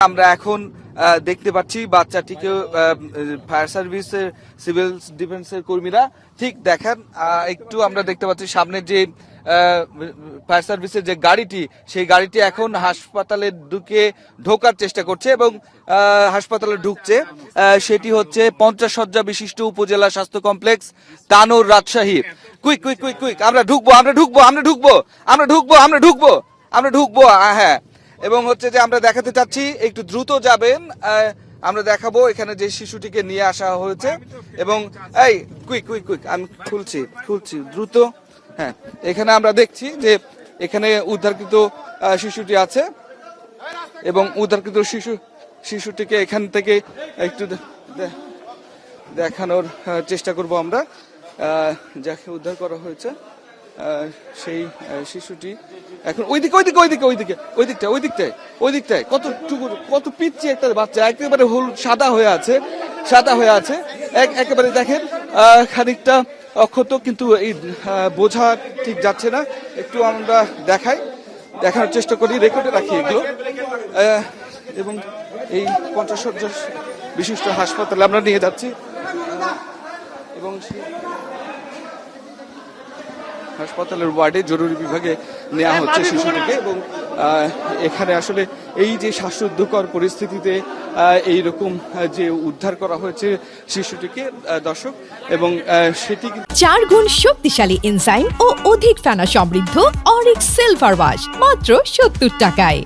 আমরা এখন দেখতে পাচ্ছি বাচ্চাটিকে ফায়ার সার্ভিসের সিভিল ডিফেন্সের কর্মীরা ঠিক দেখেন একটু আমরা দেখতে পাচ্ছি সামনে যে ফায়ার সার্ভিসের যে গাড়িটি সেই গাড়িটি এখন হাসপাতালে ঢোকার চেষ্টা করছে এবং হাসপাতালে ঢুকছে সেটি হচ্ছে 50 শয্যা বিশিষ্ট উপজেলা স্বাস্থ্য complex Tanore Rajshahi. Quick quick quick quick আমরা ঢুকবো হ্যাঁ। এবং হচ্ছে যে আমরা দেখাতে চাচ্ছি একটু দ্রুত যাবেন, আমরা দেখাবো এখানে যে শিশুটিকে নিয়ে আসা হয়েছে এবং এই কুইক কুইক কুইক আমি খুলছি দ্রুত। হ্যাঁ, এখানে আমরা দেখছি যে এখানে উদ্ধারকৃত শিশুটি আছে এবং উদ্ধারকৃত শিশুটিকে এখান থেকে একটু দেখানোর চেষ্টা করব আমরা। যাকে উদ্ধার করা হয়েছে সেই শিশুটি এখন ওইদিকটায় কত পিচ্ছি একটা বাচ্চা একেবারে সাদা হয়ে আছে একেবারে দেখেন খানিকটা অক্ষত, কিন্তু এই বোঝা ঠিক যাচ্ছে না। একটু আমরা দেখানোর চেষ্টা করি, রেকর্ডে রাখি এগুলো। এবং এই 50 শয্যা বিশিষ্ট হাসপাতালে আমরা নিয়ে যাচ্ছি এবং হাসপাতালের ওয়ার্ডে জরুরি বিভাগে নেওয়া হচ্ছে শিশুটিকে। এবং এখানে আসলে এই যে শ্বাসরুদ্ধকর পরিস্থিতিতে এইরকম যে উদ্ধার করা হয়েছে শিশুটিকে দর্শক, এবং সেটি 4 গুণ শক্তিশালী এনজাইম ও অধিক ফেনা সমৃদ্ধ অরিক সিলভার ওয়াশ মাত্র 70 টাকায়।